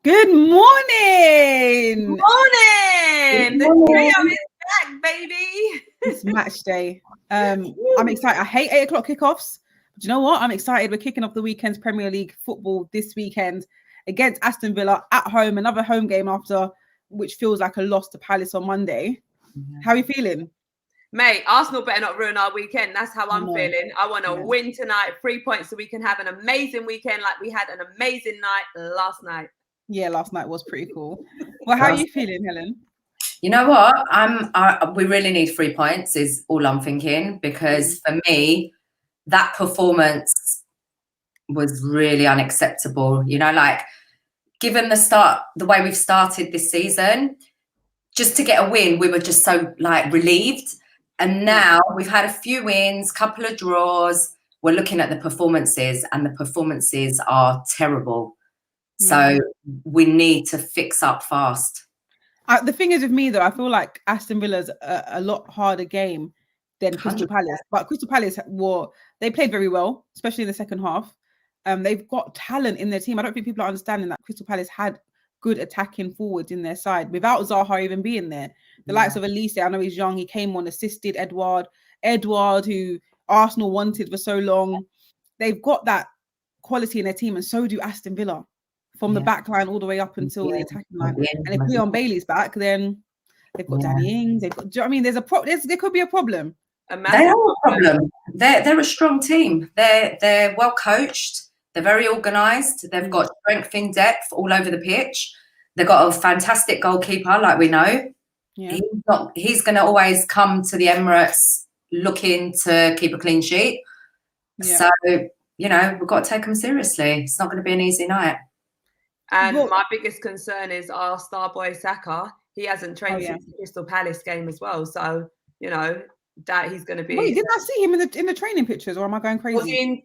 Good morning. Morning. The trio is back, baby. It's match day. I'm excited. I hate 8 o'clock kickoffs. But you know what? I'm excited. We're kicking off the weekend's Premier League football this weekend against Aston Villa at home. Another home game after which feels like a loss to Palace on Monday. How are you feeling? Mate, Arsenal better not ruin our weekend. That's how I'm feeling. I want to win tonight, 3 points, so we can have an amazing weekend like we had an amazing night last night. Yeah, last night was pretty cool. Well, how are you feeling, Helen? You know what? We really need 3 points is all I'm thinking, because for me, that performance was really unacceptable. You know, like given the way we've started this season, just to get a win, we were just so like relieved. And now we've had a few wins, couple of draws. We're looking at the performances, and the performances are terrible. So we need to fix up fast. The thing is with me, though, I feel like Aston Villa's a lot harder game than Crystal 100%. Palace. But Crystal Palace, they played very well, especially in the second half. They've got talent in their team. I don't think people are understanding that Crystal Palace had good attacking forwards in their side without Zaha even being there. The likes of Elise, I know he's young. He came on, assisted Edouard, who Arsenal wanted for so long. They've got that quality in their team, and so do Aston Villa. From the back line all the way up until the attacking line. And if Leon Bailey's back, then they've got Danny Ings. They've got, do you know what I mean? There could be a problem. They are a problem. They're a strong team. They're well coached. They're very organised. They've got strength in depth all over the pitch. They've got a fantastic goalkeeper, like we know. Yeah. He's going to always come to the Emirates looking to keep a clean sheet. Yeah. So, you know, we've got to take them seriously. It's not going to be an easy night. And my biggest concern is our star boy Saka. He hasn't trained since the Crystal Palace game as well. So, you know, that he's going to be... Wait, didn't I see him in the training pictures, or am I going crazy?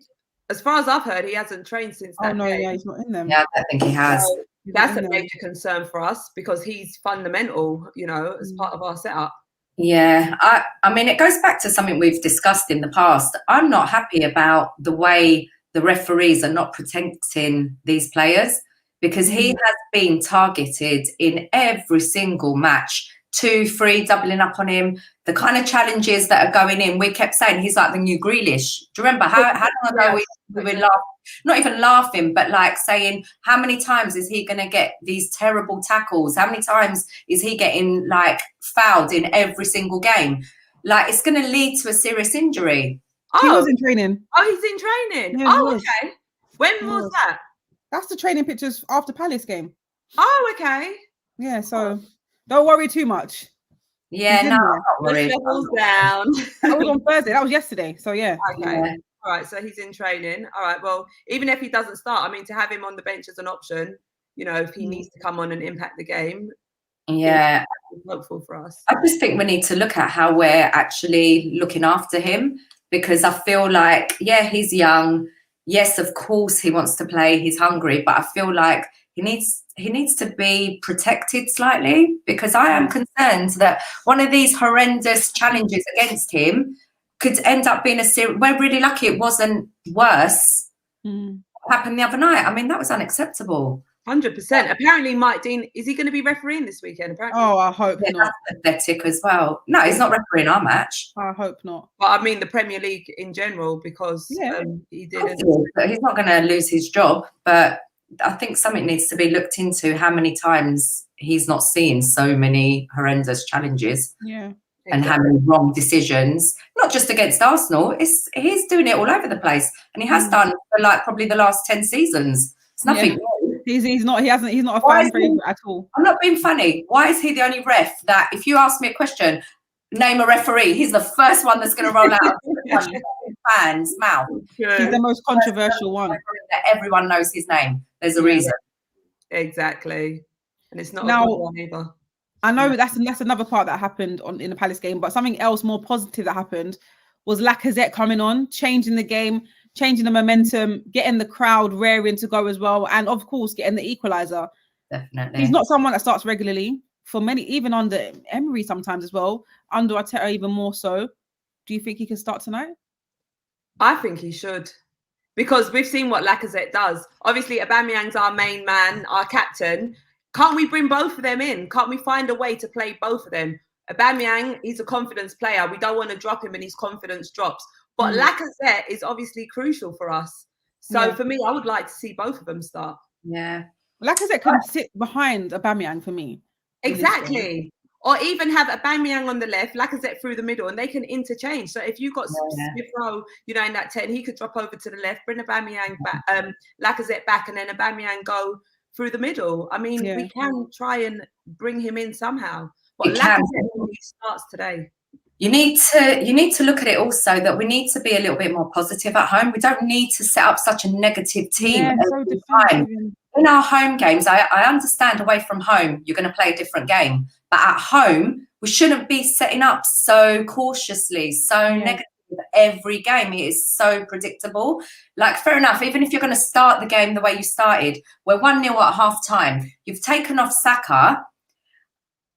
As far as I've heard, he hasn't trained since that game. Yeah, he's not in them. Yeah, I think he has. So that's a major concern for us, because he's fundamental, you know, as part of our setup. Yeah, I mean, it goes back to something we've discussed in the past. I'm not happy about the way the referees are not protecting these players, because he has been targeted in every single match, 2, 3, doubling up on him. The kind of challenges that are going in, we kept saying he's like the new Grealish. Do you remember how long ago we were laughing, not even laughing, but like saying, how many times is he going to get these terrible tackles? How many times is he getting like fouled in every single game? Like, it's going to lead to a serious injury. He was in training. Oh, he's in training. Yeah, okay. When was that? That's the training pictures after Palace game. Oh, okay. Yeah, so don't worry too much. Yeah, no, I'm not worried. Down. That was on Thursday. That was yesterday. So yeah. Okay. Yeah. All right. So he's in training. All right. Well, even if he doesn't start, I mean, to have him on the bench as an option, you know, if he needs to come on and impact the game. Yeah. It's helpful for us. I just think we need to look at how we're actually looking after him, because I feel like, yeah, he's young. Yes, of course he wants to play. He's hungry, but I feel like he needs to be protected slightly, because I am concerned that one of these horrendous challenges against him could end up being we're really lucky it wasn't worse. What happened the other night? I mean, that was unacceptable. 100%. Apparently, Mike Dean, is he going to be refereeing this weekend? Apparently. Oh, I hope not. That's pathetic as well. No, he's not refereeing our match. I hope not. But I mean, the Premier League in general, because he didn't. He's not going to lose his job, but I think something needs to be looked into, how many times he's not seeing so many horrendous challenges. Yeah. And how many wrong decisions, not just against Arsenal. He's doing it all over the place, and he has done for like probably the last 10 seasons. It's nothing new. He's not a fan favorite at all. I'm not being funny. Why is he the only ref that, if you ask me a question, name a referee, he's the first one that's going to roll out of fans' mouth? He's the most controversial one. That everyone knows his name. There's a reason. Exactly. And it's not now, a good one either. I know that's another part that happened in the Palace game, but something else more positive that happened was Lacazette coming on, changing the game, changing the momentum, getting the crowd raring to go as well, and of course getting the equaliser. Definitely. He's not someone that starts regularly. For many, even under Emery sometimes as well, under Arteta even more so. Do you think he can start tonight? I think he should. because we've seen what Lacazette does. Obviously, Aubameyang's our main man, our captain. Can't we bring both of them in? Can't we find a way to play both of them? Aubameyang, he's a confidence player. We don't want to drop him and his confidence drops. But Lacazette is obviously crucial for us. So for me, I would like to see both of them start. Yeah. Lacazette can sit behind Aubameyang for me. Exactly. Or even have Aubameyang on the left, Lacazette through the middle, and they can interchange. So if you've got Smith Rowe, you know, in that 10, he could drop over to the left, bring Aubameyang back, Lacazette back, and then Aubameyang go through the middle. I mean, we can try and bring him in somehow. But Lacazette starts today. You need to look at it also that we need to be a little bit more positive at home. We don't need to set up such a negative team every time. In our home games, I understand away from home, you're going to play a different game. But at home, we shouldn't be setting up so cautiously, so negative every game. It is so predictable. Like, fair enough, even if you're going to start the game the way you started, we're 1-0 at half time. You've taken off Saka.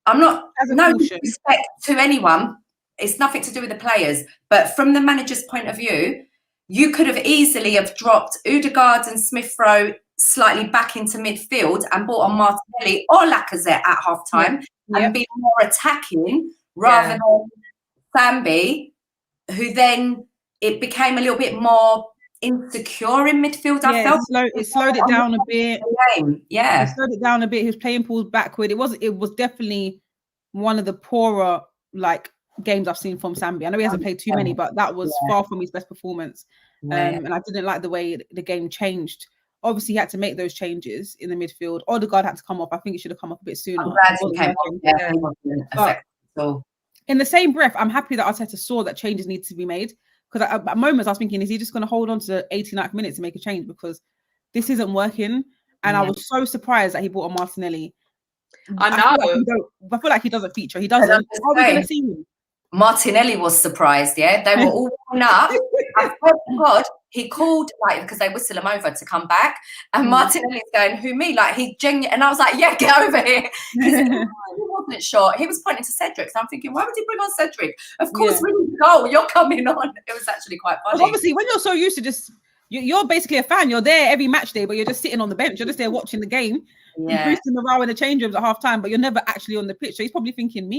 I'm not, no respect to anyone. It's nothing to do with the players. But from the manager's point of view, you could have easily have dropped Odegaard and Smith Rowe slightly back into midfield and brought on Martinelli or Lacazette at half time and be more attacking rather than Sambi, who then it became a little bit more insecure in midfield. I felt it slowed it down a bit. Yeah, it slowed it down a bit. He was playing balls backward. It was definitely one of the poorer games I've seen from Sambi. I know he hasn't played too many, but that was far from his best performance. And I didn't like the way the game changed. Obviously, he had to make those changes in the midfield. Odegaard had to come off. I think he should have come off a bit sooner. I'm glad he came off. He wasn't affected at all. In the same breath, I'm happy that Arteta saw that changes need to be made. Because at moments I was thinking, is he just going to hold on to the 89th minute to make a change? Because this isn't working. And I was so surprised that he brought on Martinelli. I know. I feel like he doesn't feature. He doesn't. How are we going to see him? Martinelli was surprised, they were all warming up. I swear to God, he called, because they whistle him over to come back. And Martinelli's going, who, me? He genuinely, and I was like, yeah, get over here. He wasn't sure. He was pointing to Cedric. So I'm thinking, why would he bring on Cedric? Of course, we need to go. You're coming on. It was actually quite funny. Obviously, when you're so used to just, you're basically a fan. You're there every match day, but you're just sitting on the bench. You're just there watching the game. You're boosting the row in the change rooms at half time, but you're never actually on the pitch. So he's probably thinking,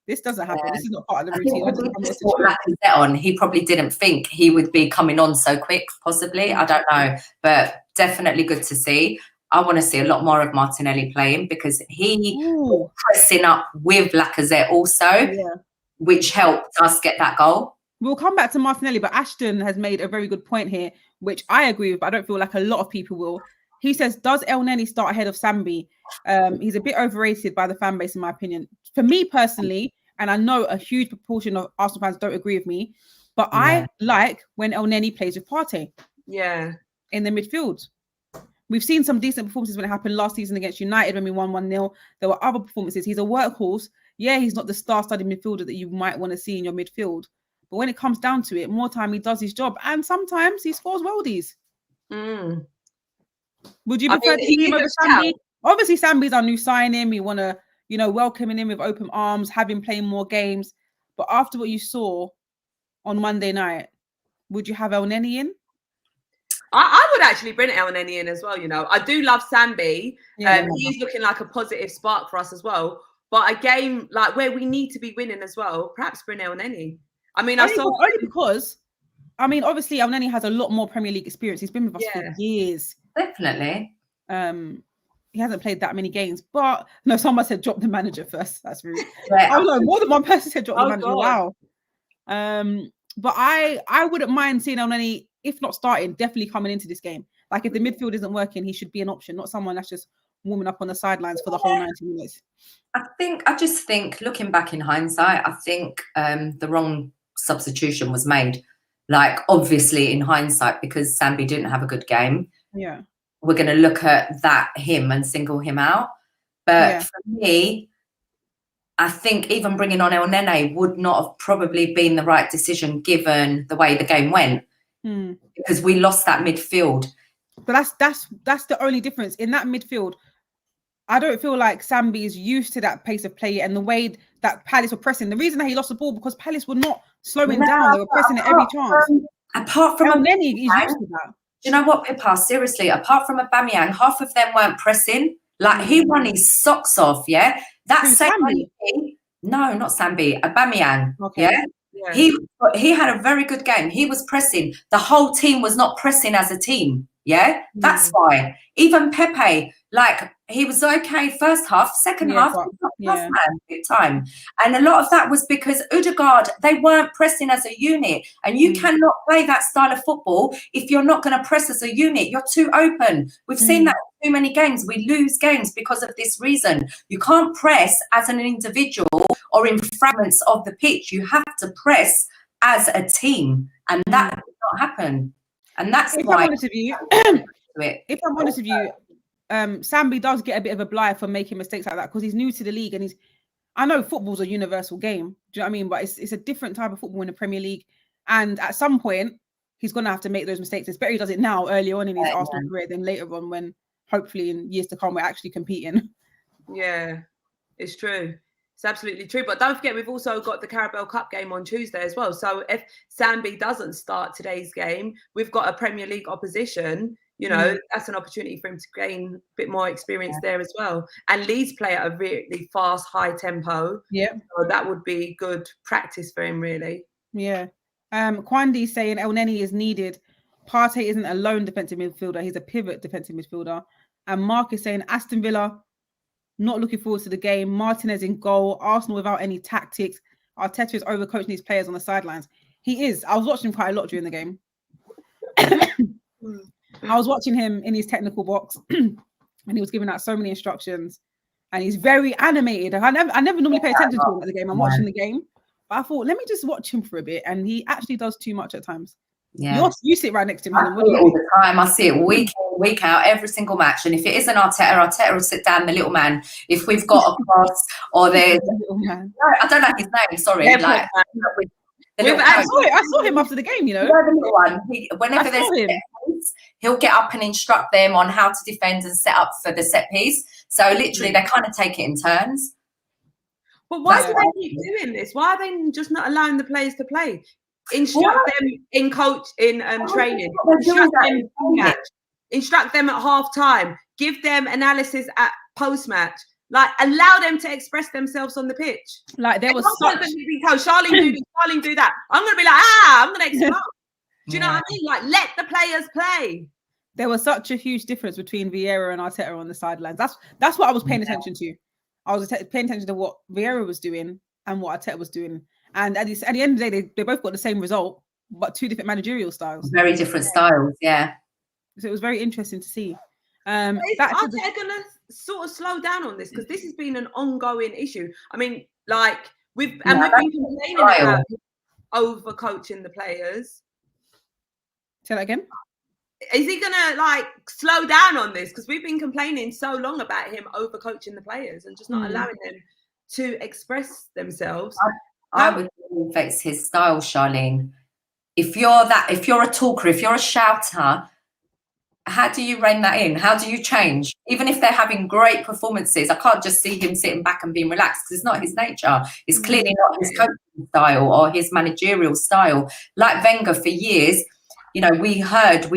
this doesn't happen. This is not part of the routine. He probably didn't think he would be coming on so quick, possibly. I don't know. But definitely good to see. I want to see a lot more of Martinelli playing because he was pressing up with Lacazette also, which helped us get that goal. We'll come back to Martinelli, but Aston has made a very good point here, which I agree with, but I don't feel like a lot of people will. He says, does El Neni start ahead of Sambi? He's a bit overrated by the fan base, in my opinion. For me personally, and I know a huge proportion of Arsenal fans don't agree with me, but I like when El Neni plays with Partey. Yeah. In the midfield. We've seen some decent performances when it happened last season against United when we won 1-0. There were other performances. He's a workhorse. Yeah, he's not the star-studded midfielder that you might want to see in your midfield. But when it comes down to it, more time he does his job. And sometimes he scores worldies. Would you prefer to see him over Sambi? Obviously, Sambi's our new signing. We want to, welcome him in with open arms, have him playing more games. But after what you saw on Monday night, would you have El Neni in? I would actually bring El Neni in as well, I do love Sambi. He's looking like a positive spark for us as well. But a game where we need to be winning as well, perhaps bring El Neni. I mean, only because, obviously El Neni has a lot more Premier League experience. He's been with us for years. Definitely. He hasn't played that many games, but no, someone said drop the manager first. That's rude. Oh no, more than one person said drop the manager. God. Wow. But I wouldn't mind seeing El Neni, if not starting, definitely coming into this game. If the midfield isn't working, he should be an option, not someone that's just warming up on the sidelines for the whole 90 minutes. I just think, looking back in hindsight, I think the wrong substitution was made. Obviously in hindsight, because Sambi didn't have a good game. Yeah. We're going to look at him and single him out. But for me, I think even bringing on El Neni would not have probably been the right decision given the way the game went. Because we lost that midfield. But that's the only difference. In that midfield, I don't feel like Sambi is used to that pace of play and the way that Palace were pressing. The reason that he lost the ball because Palace were not slowing down. They were pressing it every chance. Apart from El Neni, he's used to that. you know what, Pippa? Seriously, apart from Aubameyang, half of them weren't pressing. Like, he won his socks off, yeah? That same Sambi? No, not Sambi, Aubameyang, yeah? He had a very good game. He was pressing. The whole team was not pressing as a team, yeah? That's why. Even Pepe, like, he was okay first half, second half, man, big time. And a lot of that was because Odegaard, they weren't pressing as a unit. And you cannot play that style of football if you're not going to press as a unit. You're too open. We've seen that in too many games. We lose games because of this reason. You can't press as an individual or in fragments of the pitch. You have to press as a team. And that did not happen. And that's why. I'm honest with you, if I'm honest with you, Sambi does get a bit of a blight for making mistakes like that because he's new to the league and I know football's a universal game. Do you know what I mean? But it's a different type of football in the Premier League. And at some point, he's going to have to make those mistakes. It's better he does it now, early on in his Arsenal career, than later on when hopefully in years to come, we're actually competing. Yeah, it's true. It's absolutely true. But don't forget, we've also got the Carabao Cup game on Tuesday as well. So if Sambi doesn't start today's game, we've got a Premier League opposition. You know, that's an opportunity for him to gain a bit more experience there as well. And Leeds play at a really fast, high tempo. Yeah. So that would be good practice for him, really. Yeah. Kwandi saying El Neni is needed. Partey isn't a lone defensive midfielder. He's a pivot defensive midfielder. And Mark is saying Aston Villa, not looking forward to the game. Martinez in goal. Arsenal without any tactics. Arteta is overcoaching these players on the sidelines. He is. I was watching him quite a lot during the game. I was watching him in his technical box and he was giving out so many instructions and he's very animated. I never normally pay attention to him at the game. I'm watching the game, but I thought, let me just watch him for a bit. And he actually does too much at times. Yeah. You sit right next to him, Helen. I see it all the time. I see it week in, week out, every single match. And if it isn't Arteta will sit down the little man. If we've got a cross or there's... I don't know his name, sorry. Yeah, I saw him after the game, you know. The little one. Whenever there's piece, he'll get up and instruct them on how to defend and set up for the set piece. So literally, they kind of take it in turns. But why do they keep doing this? Why are they just not allowing the players to play? Instruct them in training. Instruct them at half time. Give them analysis at post match. Like, allow them to express themselves on the pitch. Like, there was Charlene do this, Charlene do that. I'm going to be like, I'm going to explode. Do you know what I mean? Like, let the players play. There was such a huge difference between Vieira and Arteta on the sidelines. That's what I was paying attention to. I was paying attention to what Vieira was doing and what Arteta was doing. And at the end of the day, they both got the same result, but two different managerial styles. Very different styles, yeah. So it was very interesting to see. Is Arteta going to sort of slow down on this? Because this has been an ongoing issue. I mean, like, we've been complaining about overcoaching the players. Say that again? Is he going to, like, slow down on this? Because we've been complaining so long about him overcoaching the players and just not allowing them to express themselves. I would think it's his style, Charlene. If you're a talker, if you're a shouter, how do you rein that in? How do you change? Even if they're having great performances, I can't just see him sitting back and being relaxed because it's not his nature. It's clearly not his coaching style or his managerial style. Like Wenger for years, you know, we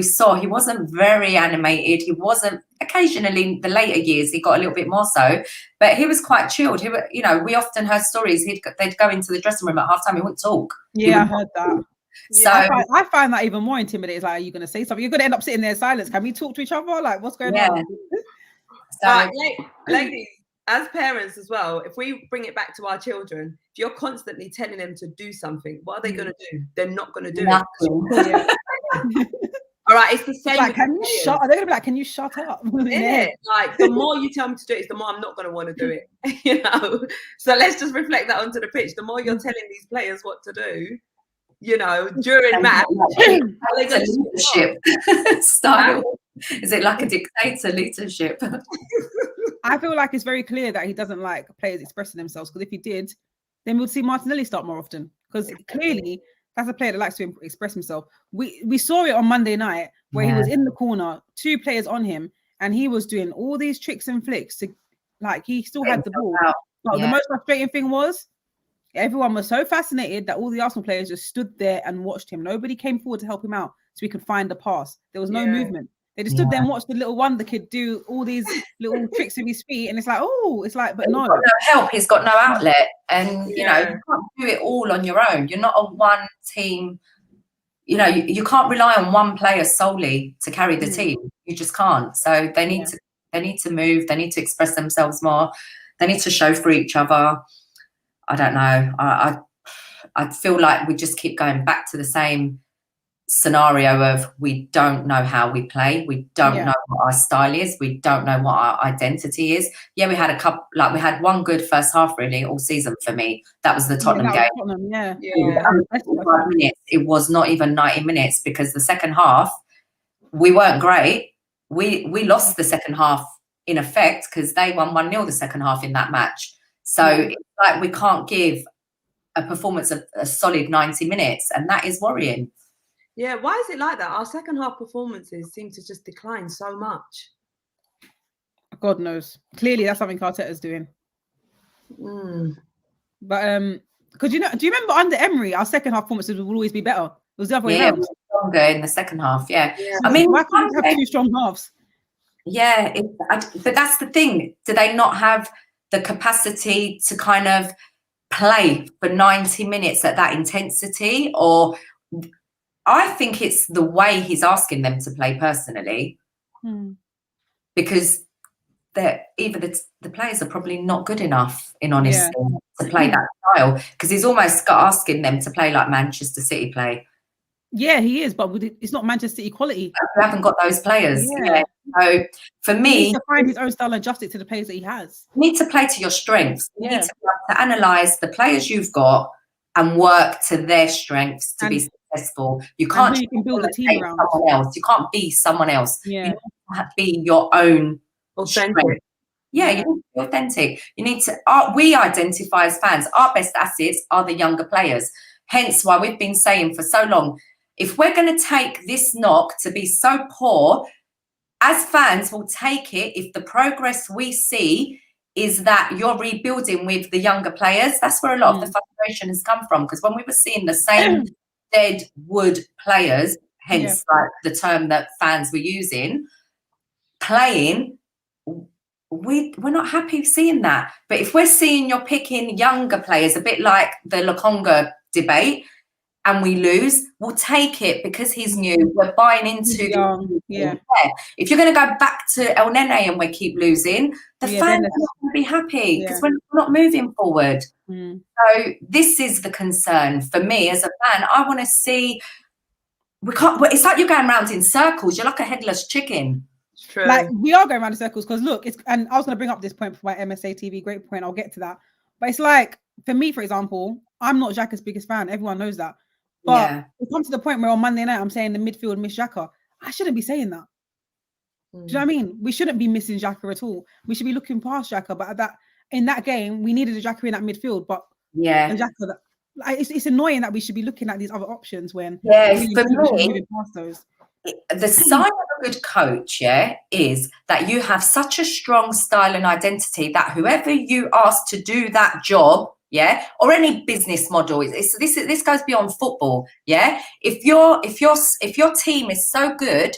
saw he wasn't very animated. He wasn't, occasionally in the later years, he got a little bit more so, but he was quite chilled. You know, we often heard stories, they'd go into the dressing room at halftime, he wouldn't talk. Yeah, I heard that. So I find that even more intimidating. It's like, are you going to say something? You're going to end up sitting there in silence. Can we talk to each other? Like, what's going on? So, ladies, as parents as well, if we bring it back to our children, if you're constantly telling them to do something, what are they going to do? They're not going to do it. All right, it's the same. Like, are they going to be like, can you shut up? Like, the more you tell me to do it, the more I'm not going to want to do it. You know. So let's just reflect that onto the pitch. The more you're telling these players what to do, you know, during match, leadership style. Is it like a dictator leadership? I feel like it's very clear that he doesn't like players expressing themselves, because if he did, then we'd see Martinelli start more often, because clearly that's a player that likes to express himself. We saw it on Monday night where he was in the corner, two players on him, and he was doing all these tricks and flicks to, like, he still had the ball. But the most frustrating thing was everyone was so fascinated that all the Arsenal players just stood there and watched him. Nobody came forward to help him out. so we could find the pass. There was no movement. They just stood there and watched the little wonder kid do all these little tricks with his feet, and it's like, oh, it's like, but no. He's got no help. He's got no outlet, and you know, you can't do it all on your own. You're not a one team. You know, you can't rely on one player solely to carry the team. You just can't. So they need to. They need to move. They need to express themselves more. They need to show for each other. I don't know. I feel like we just keep going back to the same scenario of we don't know how we play. We don't know what our style is. We don't know what our identity is. Yeah, we had a couple, like we had one good first half really all season for me. That was the Tottenham game. Minutes. It was not even 90 minutes because the second half, we weren't great. We lost the second half in effect because they won 1-0 the second half in that match. So it's like we can't give a performance of a solid 90 minutes, and that is worrying. Yeah, why is it like that? Our second half performances seem to just decline so much. God knows. Clearly, that's something Arteta's doing. But because do you remember under Emery, our second half performances would always be better. It was the other way around. It was stronger in the second half. Yeah. I mean, why can't we have two strong halves? Yeah, but that's the thing. Do they not have the capacity to kind of play for 90 minutes at that intensity? Or I think it's the way he's asking them to play personally, because either the players are probably not good enough, in honesty, to play that style. Because he's almost asking them to play like Manchester City play. Yeah, he is, but it's not Manchester City quality. We haven't got those players. Yeah. So for me, he needs to find his own style and adjust it to the players that he has. You need to play to your strengths. You need to be able to analyse the players you've got and work to their strengths to be successful. You can't you can build a team around someone else. You can't be someone else. Yeah. You need to be your own authentic. Strength. Yeah, you need to be authentic. You need to. We identify as fans. Our best assets are the younger players. Hence why we've been saying for so long, if we're going to take this knock to be so poor, as fans, we'll take it if the progress we see is that you're rebuilding with the younger players. That's where a lot of the frustration has come from. Because when we were seeing the same dead wood players, hence like the term that fans were using, playing, we're not happy seeing that. But if we're seeing you're picking younger players, a bit like the Lokonga debate, and we lose, we'll take it because he's new. We're buying into If you're going to go back to El Nene and we keep losing, the fans are not going to be happy because we're not moving forward. So this is the concern for me as a fan. I want to see. We can't. It's like you're going around in circles. You're like a headless chicken. True. Like we are going around in circles because look, and I was going to bring up this point for my MSA TV. Great point. I'll get to that. But it's like for me, for example, I'm not Xhaka's biggest fan. Everyone knows that. But it comes to the point where on Monday night I'm saying the midfield miss Xhaka. I shouldn't be saying that. Do you know what I mean? We shouldn't be missing Xhaka at all. We should be looking past Xhaka. But in that game, we needed a Xhaka in that midfield. But Xhaka, it's annoying that we should be looking at these other options when for me, moving past those. The sign of a good coach, is that you have such a strong style and identity that whoever you ask to do that job, or any business model, this goes beyond football, If your team is so good,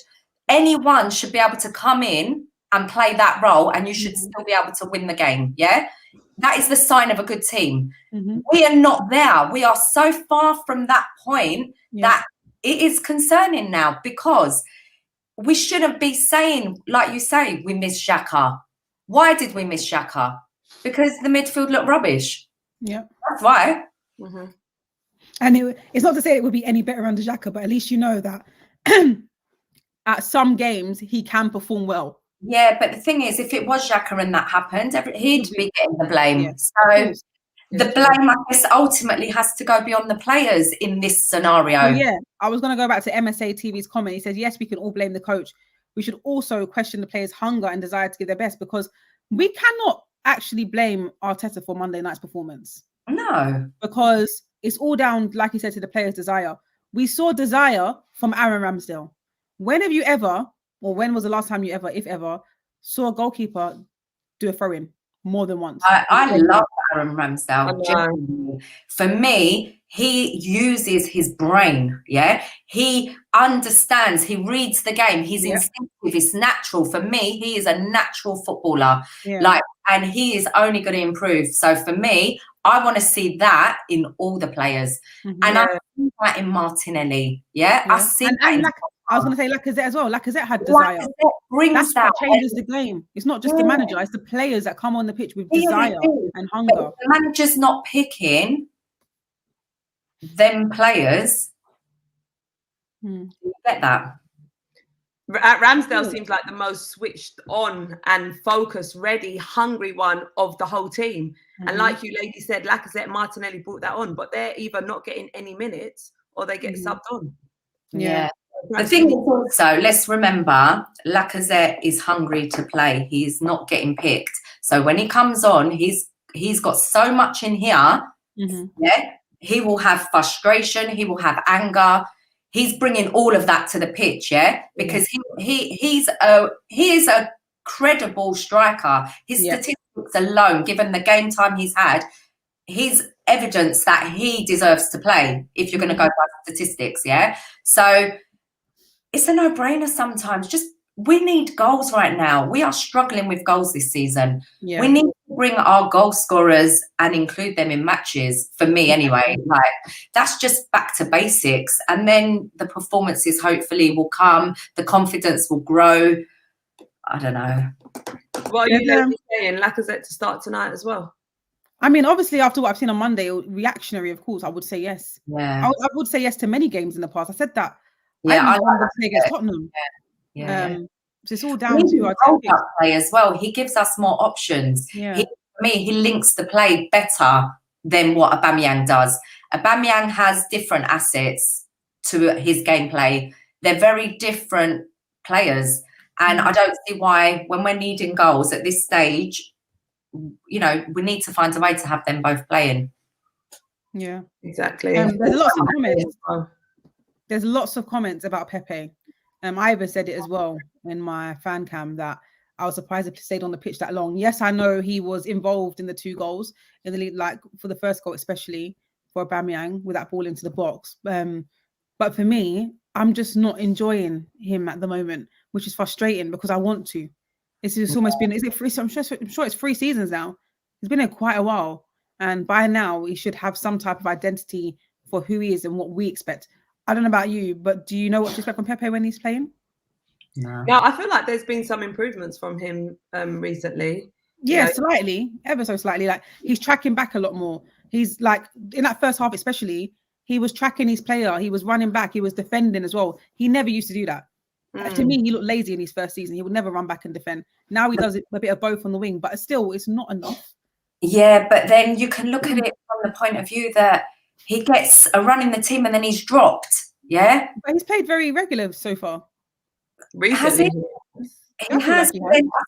anyone should be able to come in and play that role, and you should still be able to win the game, That is the sign of a good team. We are not there. We are so far from that point that it is concerning now, because we shouldn't be saying, like you say, we miss Xhaka. Why did we miss Xhaka? Because the midfield looked rubbish. Yeah, that's why. And it's not to say it would be any better under Xhaka, but at least you know that at some games he can perform well. Yeah, but the thing is, if it was Xhaka and that happened, he'd be getting the blame. So the blame, I guess, ultimately has to go beyond the players in this scenario. So I was going to go back to MSA TV's comment. He said, yes, we can all blame the coach. We should also question the players' hunger and desire to give their best, because we cannot actually blame Arteta for Monday night's performance. No. Because it's all down, like you said, to the players' desire. We saw desire from Aaron Ramsdale. When have you ever, or when was the last time you ever, if ever, saw a goalkeeper do a throw-in more than once. I love Aaron Ramsdale. Genuinely. For me, he uses his brain. Yeah, he understands. He reads the game. He's instinctive. It's natural. For me, he is a natural footballer. Yeah. And he is only going to improve. So for me, I want to see that in all the players, and I see that in Martinelli. Yeah, I see that. I was going to say Lacazette as well. Lacazette had desire. Lacazette brings that. Changes the game. It's not just the manager; it's the players that come on the pitch with desire and hunger. But the manager's not picking them players. You get that? Ramsdale seems like the most switched on and focused, ready, hungry one of the whole team. And like you lady said, Lacazette, Martinelli brought that on, but they're either not getting any minutes or they get subbed on. Yeah. The thing is also, let's remember, Lacazette is hungry to play. He's not getting picked. So when he comes on, he's got so much in here. Yeah, he will have frustration. He will have anger. He's bringing all of that to the pitch. Yeah, because he is a credible striker. His statistics alone, given the game time he's had, he's evidence that he deserves to play. If you're going to go by statistics, yeah. So it's a no-brainer sometimes. We need goals right now. We are struggling with goals this season. Yeah. We need to bring our goal scorers and include them in matches, for me anyway. That's just back to basics. And then the performances hopefully will come. The confidence will grow. I don't know. What are you saying? Lacazette to start tonight as well? I mean, obviously, after what I've seen on Monday, reactionary, of course, I would say yes. Yeah. I would say yes to many games in the past. I said that. Yeah, I want to play against Tottenham. So it's all down to our play as well. He gives us more options. Yeah. He links the play better than what Aubameyang does. Aubameyang has different assets to his gameplay. They're very different players, and I don't see why, when we're needing goals at this stage, we need to find a way to have them both playing. Yeah, exactly. There's lots of comments. There's lots of comments about Pepe. I even said it as well in my fan cam that I was surprised if he stayed on the pitch that long. Yes, I know he was involved in the 2 goals in the league, like for the first goal, especially for Aubameyang with that ball into the box. But for me, I'm just not enjoying him at the moment, which is frustrating because I want to. It's almost been, is it 3? I'm sure it's 3 seasons now. He's been here quite a while. And by now, he should have some type of identity for who he is and what we expect. I don't know about you, but do you know what to expect from Pepe when he's playing? No, I feel like there's been some improvements from him recently. Yeah, slightly, ever so slightly. Like he's tracking back a lot more. He's like in that first half, especially, he was tracking his player. He was running back. He was defending as well. He never used to do that. To me, he looked lazy in his first season. He would never run back and defend. Now he does a bit of both on the wing, but still, it's not enough. Yeah, but then you can look at it from the point of view that he gets a run in the team and then he's dropped. Yeah, but he's played very regular so far. Recently. Has he? He has. I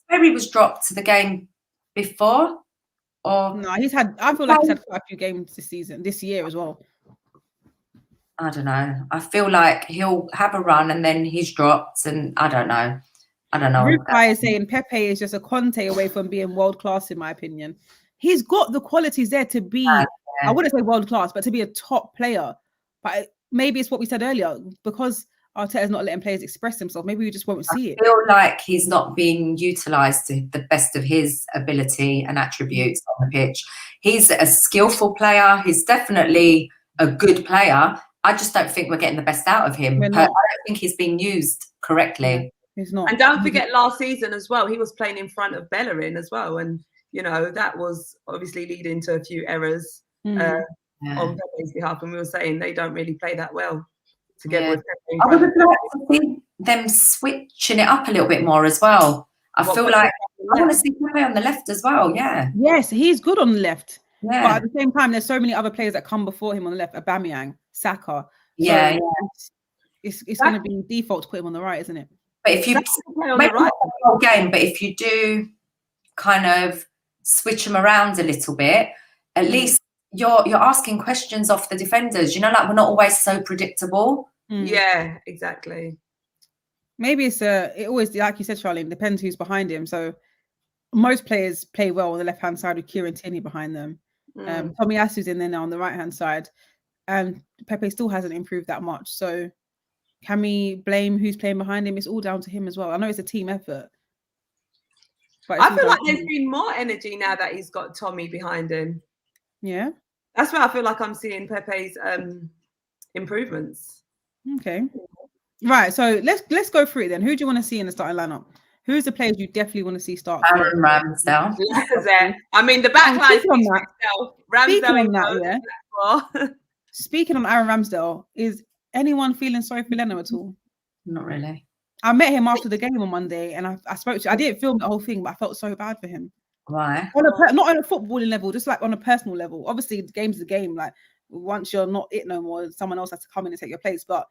swear he was dropped to the game before. Or no, he's had. I feel like he's had quite a few games this year as well. I don't know. I feel like he'll have a run and then he's dropped, and I don't know. Rupai is saying Pepe is just a Conte away from being world class, in my opinion. He's got the qualities there to be. I wouldn't say world class, but to be a top player. But maybe it's what we said earlier, because Arteta's not letting players express themselves. Maybe we just won't see it. I feel like he's not being utilised to the best of his ability and attributes on the pitch. He's a skillful player. He's definitely a good player. I just don't think we're getting the best out of him. I don't think he's being used correctly. He's not. And don't forget last season as well, he was playing in front of Bellerin as well. And, that was obviously leading to a few errors on Pepe's behalf. And we were saying they don't really play that well together with Pepe. I would like to see them switching it up a little bit more as well. I feel like I want to see Pepe on the left as well. Yeah. Yes, he's good on the left. Yeah. But at the same time, there's so many other players that come before him on the left. Aubameyang, Saka. Yeah. It's going to be default to put him on the right, isn't it? But if you maybe not the whole game, but if you do kind of switch them around a little bit, at least you're asking questions off the defenders. Like we're not always so predictable. Yeah, exactly. Maybe it always, like you said, Charlene, depends who's behind him. So most players play well on the left-hand side with Kieran Tierney behind them. Tomiyasu's in there now on the right-hand side, and Pepe still hasn't improved that much. So can we blame who's playing behind him? It's all down to him as well. I know it's a team effort. But I feel like there's been more energy now that he's got Tommy behind him. Yeah. That's where I feel like I'm seeing Pepe's improvements. Okay. Right. So let's go through it then. Who do you want to see in the starting lineup? Who's the players you definitely want to see start? Aaron Ramsdale. I mean, the back line speaking on that, yeah. Speaking on Aaron Ramsdale, is anyone feeling sorry for Leno at all? Not really. I met him after the game on Monday, and I spoke to. I didn't film the whole thing, but I felt so bad for him. Why? Not on a footballing level, just like on a personal level. Obviously, the game's the game. Like once you're not it no more, someone else has to come in and take your place. But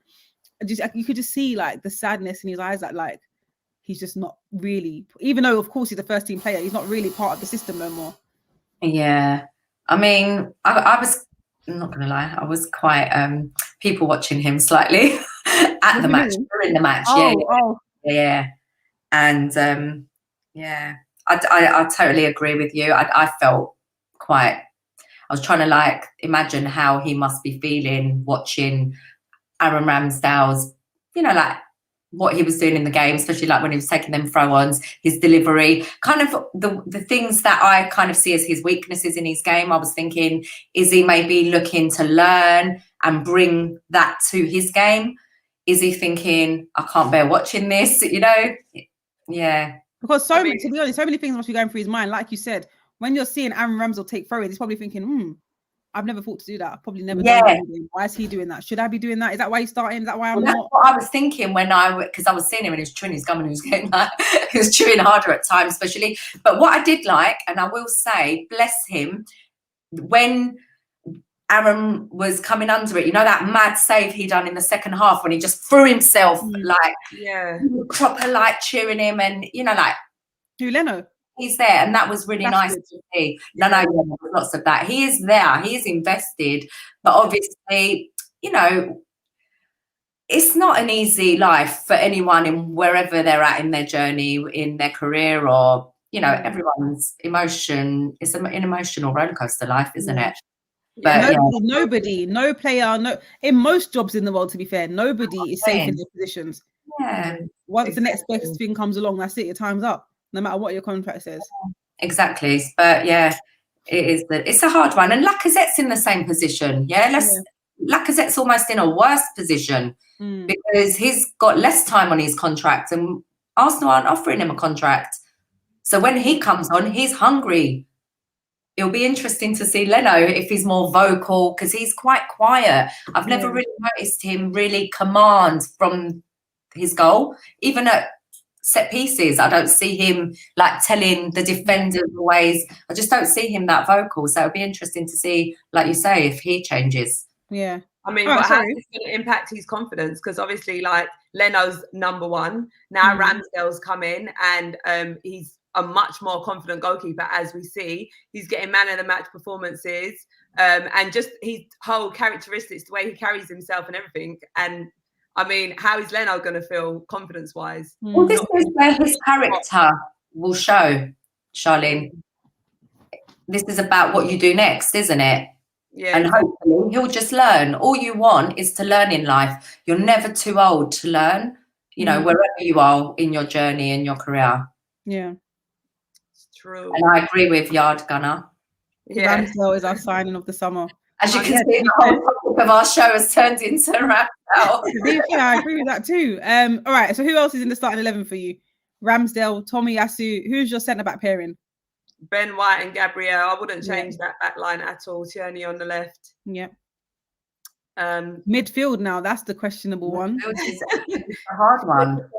you could just see like the sadness in his eyes. That like he's just not really. Even though of course he's a first team player, he's not really part of the system no more. Yeah, I mean, I was not gonna lie. I was quite people watching him slightly at the match, during the match. Yeah. And yeah, I totally agree with you. I felt quite. I was trying to like imagine how he must be feeling watching Aaron Ramsdale's, like what he was doing in the game, especially like when he was taking them throw-ons, his delivery, kind of the things that I kind of see as his weaknesses in his game. I was thinking, is he maybe looking to learn and bring that to his game? Is he thinking, I can't bear watching this, Yeah. Because to be honest, so many things must be going through his mind. Like you said, when you're seeing Aaron Ramsdale take throw-ins, he's probably thinking, I've never thought to do that. I've probably never done that. Why is he doing that? Should I be doing that? Is that why he's starting? Is that why I'm not? That's what I was thinking because I was seeing him and he was chewing his gum and he was getting like, he was chewing harder at times, especially. But what I did like, and I will say, bless him, when Aaron was coming under it, that mad save he done in the second half when he just threw himself proper like cheering him and like who, Leno? He's there, and that was really nice to see. No, lots of that. He is there. He is invested, but obviously, it's not an easy life for anyone in wherever they're at in their journey, in their career, or everyone's emotion. It's an emotional rollercoaster life, isn't it? But nobody, no player, in most jobs in the world, to be fair, nobody is safe in their positions. Yeah. Once the next best thing comes along, that's it. Your time's up. No matter what your contract says. Exactly. But yeah, it's a hard one. And Lacazette's in the same position. Lacazette's almost in a worse position because he's got less time on his contract and Arsenal aren't offering him a contract. So when he comes on, he's hungry. It'll be interesting to see Leno if he's more vocal because he's quite quiet. I've never really noticed him really command from his goal. Even at set pieces, I don't see him like telling the defender the ways. I just don't see him that vocal. So it'll be interesting to see, like you say, if he changes. Yeah. I mean, but how is it going to impact his confidence? Because obviously, like Leno's number one. Now Ramsdale's come in and he's a much more confident goalkeeper, as we see. He's getting man of the match performances and just his whole characteristics, the way he carries himself and everything. And I mean, how is Leno going to feel confidence-wise? Well, this is where his character will show, Charlene. This is about what you do next, isn't it? Yeah. And hopefully he'll just learn. All you want is to learn in life. You're never too old to learn, wherever you are in your journey, in your career. Yeah. It's true. And I agree with Yard Gunner. Yeah. Ramsdale is our signing of the summer. As you can see, the whole topic of our show has turned into Ramsdale. Yeah, I agree with that too. All right, so who else is in the starting 11 for you? Ramsdale, Tomiyasu. Who's your centre-back pairing? Ben White and Gabriel. I wouldn't change that back line at all. Tierney on the left. Yeah. Midfield now, that's the questionable one. It's a hard one.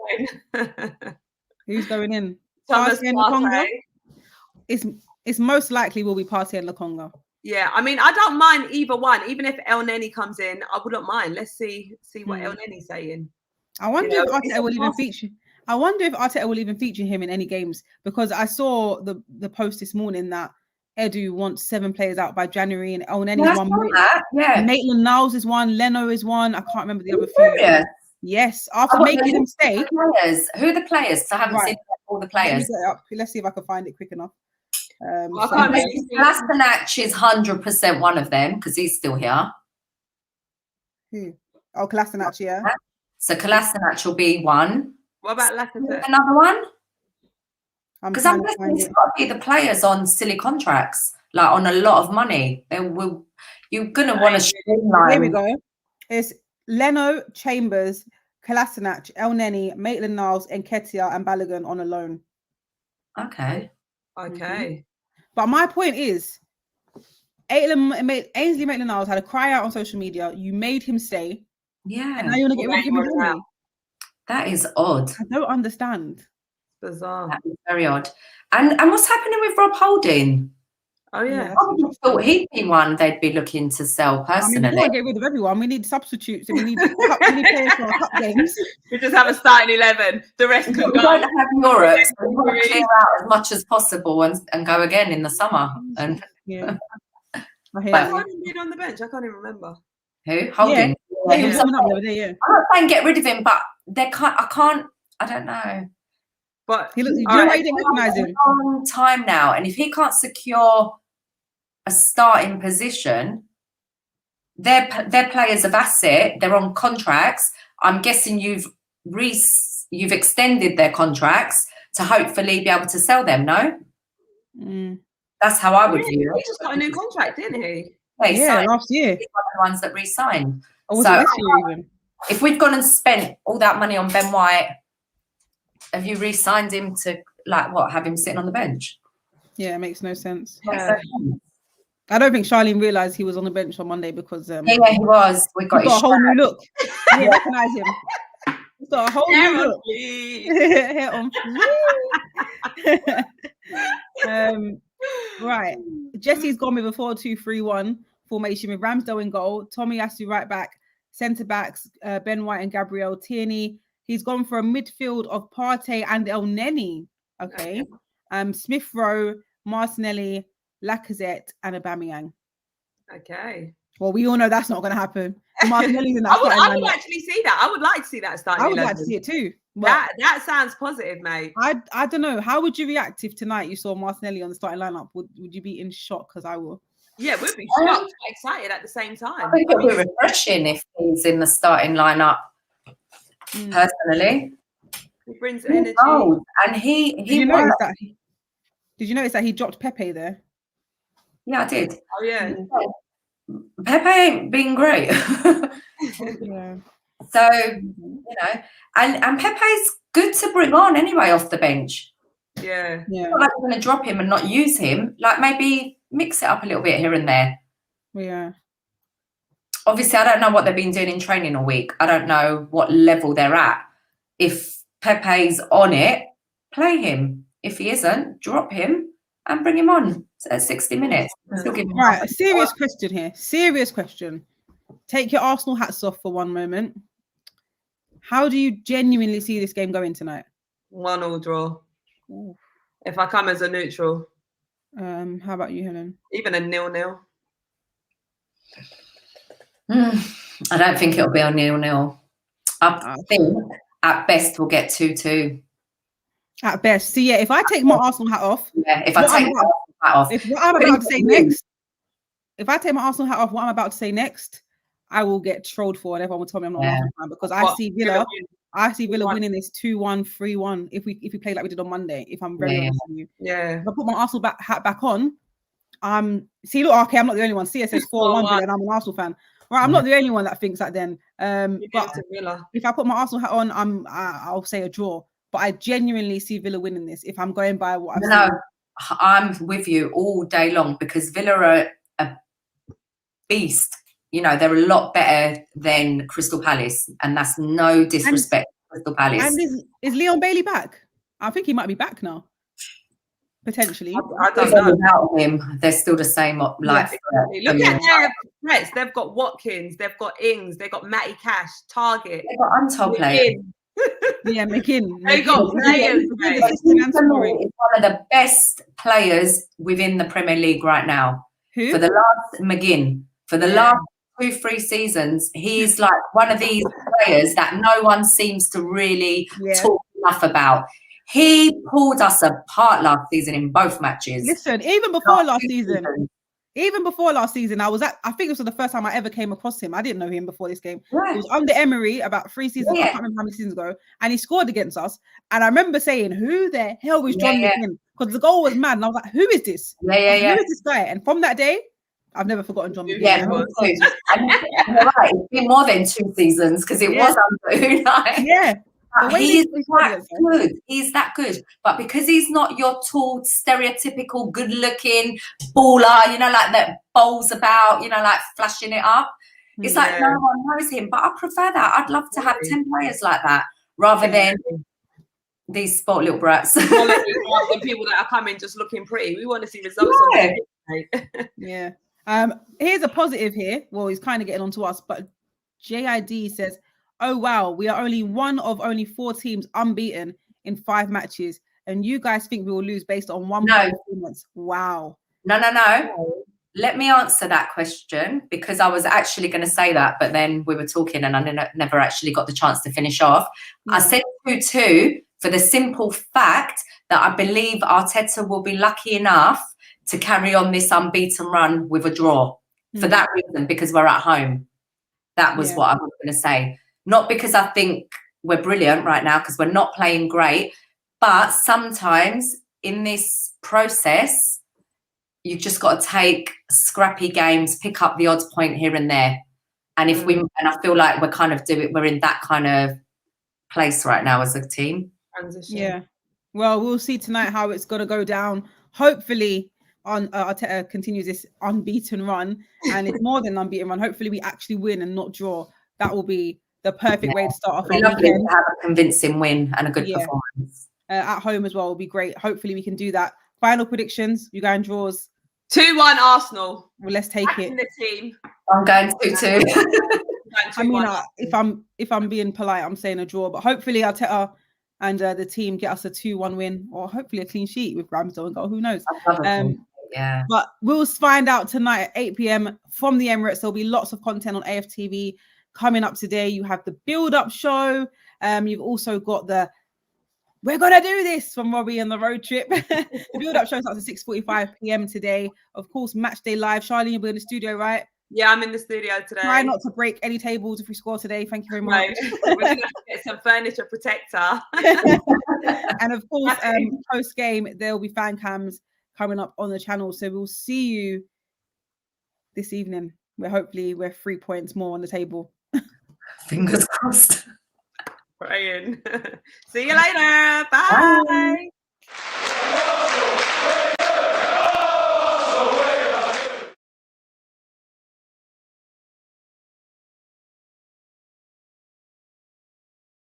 Who's going in? Thomas Partey. It's most likely will be Partey and Lokonga. Yeah, I mean, I don't mind either one. Even if El Neni comes in, I wouldn't mind. Let's see what El Neni's saying. I wonder if Arteta will even feature. I wonder if Arteta will even feature him in any games, because I saw the post this morning that Edu wants 7 players out by January, and El Neni's one. Yeah, Maitland-Niles is one. Leno is one. I can't remember the other few. Yes, after making him stay. Who are the players? Because I haven't seen all the players. Let me get it up. Let's see if I can find it quick enough. I can't really see. Kolasinac is 100% one of them because he's still here. Who? Oh, Kolasinac, yeah. So Kolasinac will be one. What about Lacazette? Another one? Because I'm trying to guessing find it's it. got to be the players on silly contracts, like on a lot of money. You're going to want to streamline. Here we go. It's Leno, Chambers, Kolasinac, El Neni, Maitland-Niles, Nketiah, and Balogun on a loan. Okay. But my point is, Ainsley Maitland-Niles had a cry out on social media. You made him stay. Yeah. And now you want to get rid of him again. That is odd. I don't understand. Bizarre. That is very odd. And what's happening with Rob Holding? Oh yeah. I would have thought he'd be one they'd be looking to sell personally. I mean, we can't get rid of everyone. We need substitutes and we need players for our cup games. We just have a starting 11. The rest can go. We don't have Europe, so we want to clear out as much as possible and go again in the summer. And yeah. Holding been on the bench. I can't even remember. Who? Holding. Yeah, he was coming up the other day, yeah. I'm not saying get rid of him, but I don't know. But he looks, you know why you didn't recognise him? A long time now, and if he can't secure a starting position, they're players of asset. They're on contracts. I'm guessing you've extended their contracts to hopefully be able to sell them. No, that's how I would view it. He just got a new contract, didn't he? Yeah, last year. He's one of the ones that re-signed. Or was it this year even? If we've gone and spent all that money on Ben White, have you re-signed him to have him sitting on the bench? Yeah, it makes no sense. Yeah. I don't think Charlene realised he was on the bench on Monday because yeah, he was. We got a whole new look. You didn't recognise him. He's got a whole new look. Hair on. Right. Jesse's gone with a 4-2-3-1 formation with Ramsdale in goal, Tommy Asu right back, centre backs Ben White and Gabriel Tierney. He's gone for a midfield of Partey and El Neni. Okay. Smith Rowe, Martinelli, Lacazette, and Aubameyang. Okay. Well, we all know that's not going to happen. Martinelli's in that. I would actually see that. I would like to see that starting. I would like to see it too. That sounds positive, mate. I don't know. How would you react if tonight you saw Martinelli on the starting lineup? Would you be in shock? Because I will. Yeah, we'd be shocked, but excited at the same time. I think it would be refreshing if he's in the starting lineup. Personally, he brings energy, and he. Did you notice that he dropped Pepe there? Yeah, I did. Oh yeah. Pepe ain't been great. Yeah. So and Pepe's good to bring on anyway off the bench. Yeah. It's not like you're going to drop him and not use him. Like maybe mix it up a little bit here and there. Yeah. Obviously, I don't know what they've been doing in training all week. I don't know what level they're at. If Pepe's on it, play him. If he isn't, drop him and bring him on at 60 minutes. Right, a serious question here. Serious question. Take your Arsenal hats off for one moment. How do you genuinely see this game going tonight? 1-1 draw. Ooh. If I come as a neutral. How about you, Helen? Even a 0-0. I don't think it'll be a 0-0. I think at best we'll get 2-2. At best. So yeah, if I take my Arsenal hat off, if I take my Arsenal hat off, what I'm about to say next, if I take my Arsenal hat off, what I'm about to say next, I will get trolled for, and everyone will tell me I'm not an Arsenal fan because I see Villa winning this 2-1, 3-1 if we play like we did on Monday. If I'm very honest with you, if I put my Arsenal hat back on. See, look, okay, I'm not the only one. See, it says 4-1, and I'm an Arsenal fan. Right, I'm not the only one that thinks that. Then, but if I put my Arsenal hat on, I'll say a draw. But I genuinely see Villa winning this. If I'm going by what I've seen. I'm with you all day long because Villa are a beast. You know, they're a lot better than Crystal Palace, and that's no disrespect to Crystal Palace. And is Leon Bailey back? I think he might be back now. Potentially. I don't know. Without him, they're still the same. Look at their threats. They've got Watkins, they've got Ings, they've got Matty Cash, Target. They've got untold players. Yeah, McKinn. They got players. He's one of the best players within the Premier League right now. Who? For the last McGinn. For the last 2-3 seasons, he's like one of these players that no one seems to really talk enough about. He pulled us apart last season in both matches. Listen, even before last season, I think this was the first time I ever came across him. I didn't know him before this game. Yeah. It was under Emery about 3 seasons. I can't remember how many seasons ago. And he scored against us. And I remember saying, who the hell is John McGinn? Because the goal was mad. And I was like, who is this? Who is this guy? And from that day, I've never forgotten John McGinn. Yeah, me too. And you're right. It's been more than 2 seasons because it was under Unai. Yeah. He's that good. He's that good. But because he's not your tall, stereotypical, good-looking baller, you know, like that bowls about, you know, like flashing it up. It's like no one knows him. But I prefer that. I'd love to have 10 players like that rather than these sport little brats. Rather than people that are coming just looking pretty. We want to see results on the Yeah. Here's a positive here. Well, he's kind of getting on to us, but JID says, oh wow, we are only one of only 4 teams unbeaten in 5 matches, and you guys think we will lose based on one performance. Wow. No. Let me answer that question, because I was actually going to say that, but then we were talking and I never actually got the chance to finish off. I said 2-2 for the simple fact that I believe Arteta will be lucky enough to carry on this unbeaten run with a draw. For that reason, because we're at home. That was what I was going to say. Not because I think we're brilliant right now, because we're not playing great, but sometimes in this process, you've just got to take scrappy games, pick up the odds point here and there. And and I feel like we're in that kind of place right now as a team. Transition. Yeah. Well, we'll see tonight how it's going to go down. Hopefully, Arteta continues this unbeaten run, and it's more than unbeaten run. Hopefully, we actually win and not draw. That will be the perfect way to start off. We're lovely to have a convincing win and a good performance. At home as well will be great. Hopefully, we can do that. Final predictions. You going draws? 2-1 Arsenal. Well, let's take it. The team. I'm going 2-2. I mean, if I'm being polite, I'm saying a draw, but hopefully Arteta and the team get us a 2-1 win, or hopefully a clean sheet with Ramsdale and goal. Who knows? Yeah. But we'll find out tonight at 8 p.m. from the Emirates. There'll be lots of content on AFTV coming up today. You have the build-up show. You've also got the "We're gonna do this" from Robbie and the road trip. The build-up show starts at 6:45 p.m. today. Of course, match day live. Charlene, you'll be in the studio, right? Yeah, I'm in the studio today. Try not to break any tables if we score today. Thank you very much. We're gonna have to get some furniture protector. And of course, post-game, there'll be fan cams coming up on the channel. So we'll see you this evening, where hopefully we're 3 points more on the table. Fingers crossed. Praying. See you later. Bye. Bye.